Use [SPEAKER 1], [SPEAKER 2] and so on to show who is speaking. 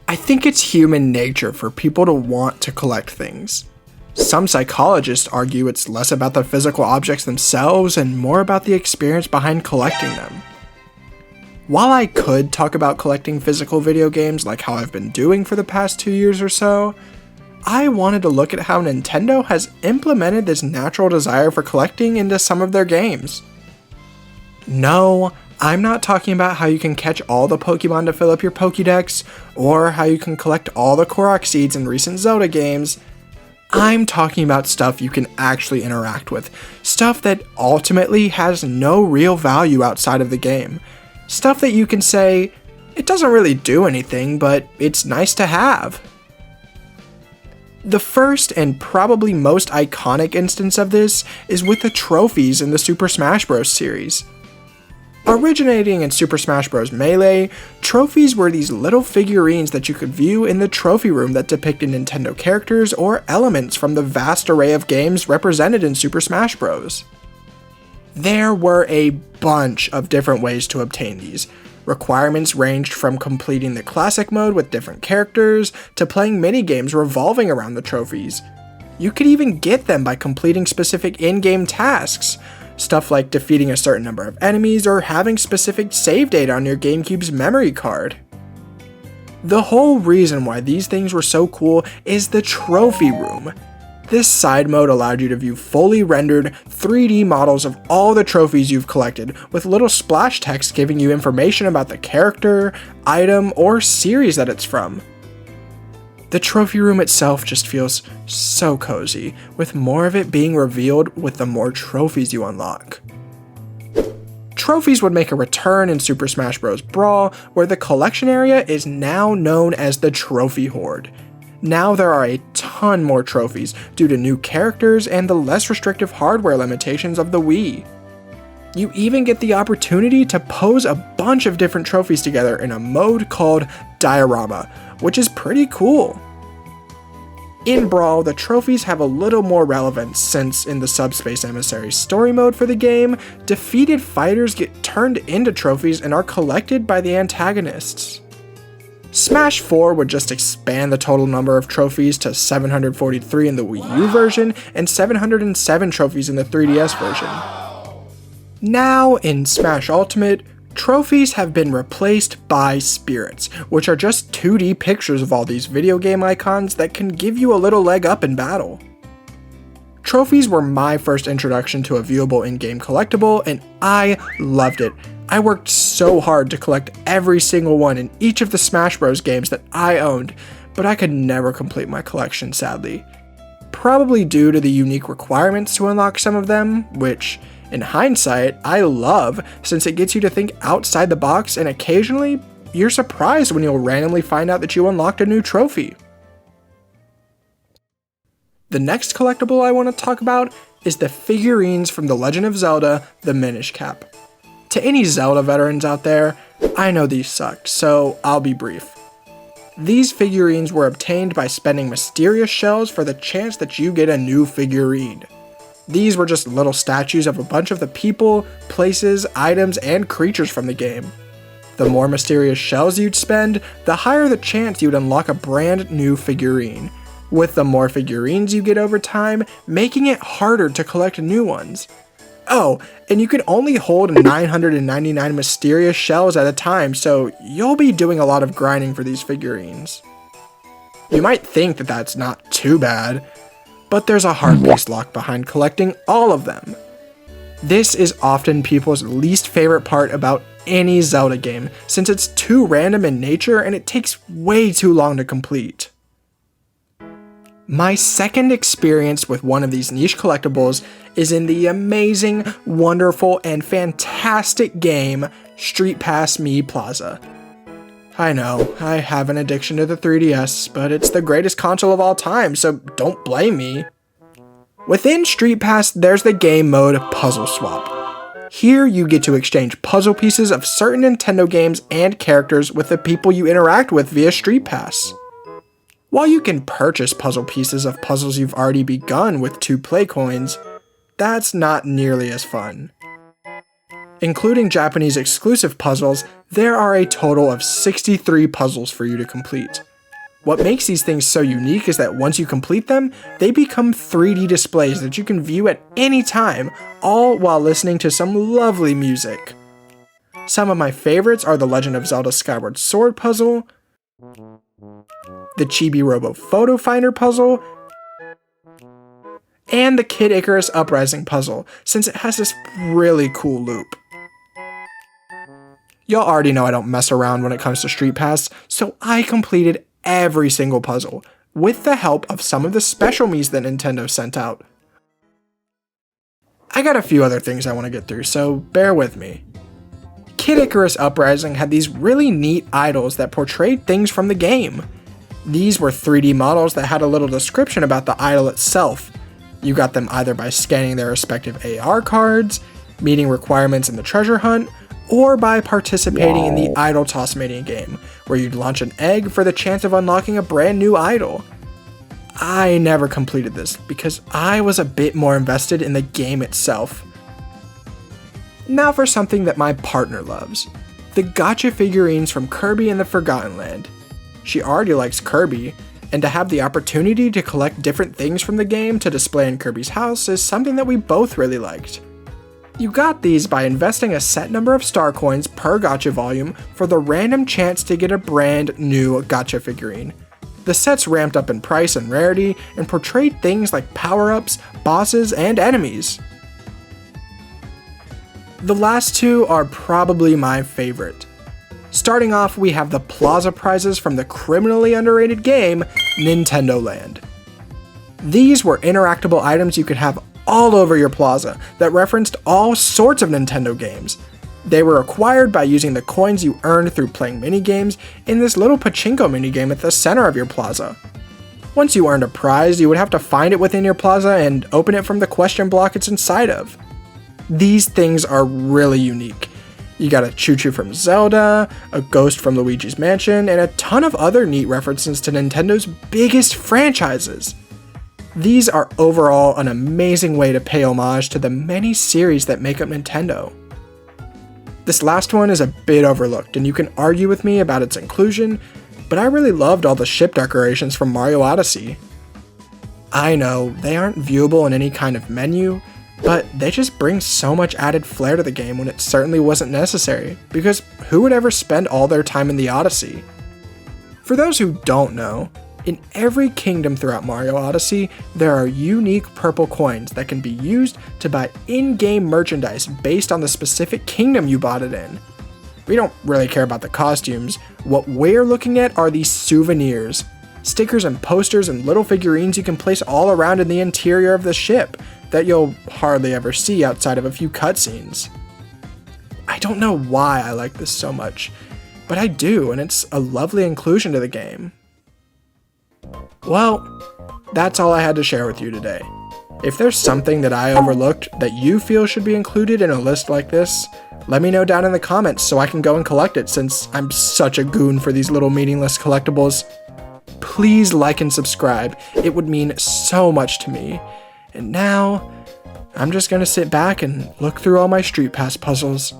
[SPEAKER 1] I think it's human nature for people to want to collect things. Some psychologists argue it's less about the physical objects themselves and more about the experience behind collecting them. While I could talk about collecting physical video games like how I've been doing for the past 2 years or so, I wanted to look at how Nintendo has implemented this natural desire for collecting into some of their games. No, I'm not talking about how you can catch all the Pokemon to fill up your Pokédex, or how you can collect all the Korok seeds in recent Zelda games. I'm talking about stuff you can actually interact with, stuff that ultimately has no real value outside of the game. Stuff that you can say, it doesn't really do anything, but it's nice to have. The first and probably most iconic instance of this is with the trophies in the Super Smash Bros. Series. Originating in Super Smash Bros. Melee, trophies were these little figurines that you could view in the trophy room that depicted Nintendo characters or elements from the vast array of games represented in Super Smash Bros. There were a bunch of different ways to obtain these. Requirements ranged from completing the classic mode with different characters to playing minigames revolving around the trophies. You could even get them by completing specific in-game tasks, stuff like defeating a certain number of enemies or having specific save data on your GameCube's memory card. The whole reason why these things were so cool is the trophy room. This side mode allowed you to view fully rendered 3D models of all the trophies you've collected, with little splash text giving you information about the character, item, or series that it's from. The trophy room itself just feels so cozy, with more of it being revealed with the more trophies you unlock. Trophies would make a return in Super Smash Bros. Brawl, where the collection area is now known as the Trophy Horde. Now there are a ton more trophies due to new characters and the less restrictive hardware limitations of the Wii. You even get the opportunity to pose a bunch of different trophies together in a mode called Diorama, which is pretty cool. In Brawl, the trophies have a little more relevance since in the Subspace Emissary story mode for the game, defeated fighters get turned into trophies and are collected by the antagonists. Smash 4 would just expand the total number of trophies to 743 in the Wii U version and 707 trophies in the 3DS version. Now, in Smash Ultimate, trophies have been replaced by spirits, which are just 2D pictures of all these video game icons that can give you a little leg up in battle. Trophies were my first introduction to a viewable in-game collectible, and I loved it. I worked so hard to collect every single one in each of the Smash Bros. Games that I owned, but I could never complete my collection, sadly. Probably due to the unique requirements to unlock some of them, which, in hindsight, I love since it gets you to think outside the box and occasionally, you're surprised when you'll randomly find out that you unlocked a new trophy. The next collectible I want to talk about is the figurines from The Legend of Zelda: The Minish Cap. To any Zelda veterans out there, I know these sucked, so I'll be brief. These figurines were obtained by spending mysterious shells for the chance that you get a new figurine. These were just little statues of a bunch of the people, places, items, and creatures from the game. The more mysterious shells you'd spend, the higher the chance you'd unlock a brand new figurine, with the more figurines you get over time, making it harder to collect new ones. Oh, and you can only hold 999 mysterious shells at a time, so you'll be doing a lot of grinding for these figurines. You might think that that's not too bad, but there's a hard piece locked behind collecting all of them. This is often people's least favorite part about any Zelda game, since it's too random in nature and it takes way too long to complete. My second experience with one of these niche collectibles is in the amazing, wonderful, and fantastic game Street Pass Mii Plaza. I know, I have an addiction to the 3DS, but it's the greatest console of all time, so don't blame me. Within Street Pass, there's the game mode Puzzle Swap. Here you get to exchange puzzle pieces of certain Nintendo games and characters with the people you interact with via Street Pass. While you can purchase puzzle pieces of puzzles you've already begun with 2 play coins, that's not nearly as fun. Including Japanese exclusive puzzles, there are a total of 63 puzzles for you to complete. What makes these things so unique is that once you complete them, they become 3D displays that you can view at any time, all while listening to some lovely music. Some of my favorites are the Legend of Zelda Skyward Sword puzzle, the Chibi Robo Photo Finder puzzle, and the Kid Icarus Uprising puzzle, since it has this really cool loop. Y'all already know I don't mess around when it comes to Street Pass, so I completed every single puzzle, with the help of some of the special Miis that Nintendo sent out. I got a few other things I want to get through, so bear with me. Kid Icarus Uprising had these really neat idols that portrayed things from the game. These were 3D models that had a little description about the idol itself. You got them either by scanning their respective AR cards, meeting requirements in the treasure hunt, or by participating in the Idol Toss Mania game, where you'd launch an egg for the chance of unlocking a brand new idol. I never completed this because I was a bit more invested in the game itself. Now for something that my partner loves, the gacha figurines from Kirby and the Forgotten Land. She already likes Kirby, and to have the opportunity to collect different things from the game to display in Kirby's house is something that we both really liked. You got these by investing a set number of star coins per gacha volume for the random chance to get a brand new gacha figurine. The sets ramped up in price and rarity and portrayed things like power-ups, bosses, and enemies. The last two are probably my favorite. Starting off, we have the Plaza prizes from the criminally underrated game, Nintendo Land. These were interactable items you could have all over your plaza that referenced all sorts of Nintendo games. They were acquired by using the coins you earned through playing minigames in this little pachinko minigame at the center of your plaza. Once you earned a prize, you would have to find it within your plaza and open it from the question block it's inside of. These things are really unique. You got a Choo-Choo from Zelda, a Ghost from Luigi's Mansion, and a ton of other neat references to Nintendo's biggest franchises. These are overall an amazing way to pay homage to the many series that make up Nintendo. This last one is a bit overlooked, and you can argue with me about its inclusion, but I really loved all the ship decorations from Mario Odyssey. I know, they aren't viewable in any kind of menu, but they just bring so much added flair to the game when it certainly wasn't necessary, because who would ever spend all their time in the Odyssey? For those who don't know, in every kingdom throughout Mario Odyssey, there are unique purple coins that can be used to buy in-game merchandise based on the specific kingdom you bought it in. We don't really care about the costumes. What we're looking at are these souvenirs. Stickers and posters and little figurines you can place all around in the interior of the ship that you'll hardly ever see outside of a few cutscenes. I don't know why I like this so much, but I do, and it's a lovely inclusion to the game. Well, that's all I had to share with you today. If there's something that I overlooked that you feel should be included in a list like this, let me know down in the comments so I can go and collect it, since I'm such a goon for these little meaningless collectibles. Please like and subscribe, it would mean so much to me. And now, I'm just gonna sit back and look through all my Street Pass puzzles.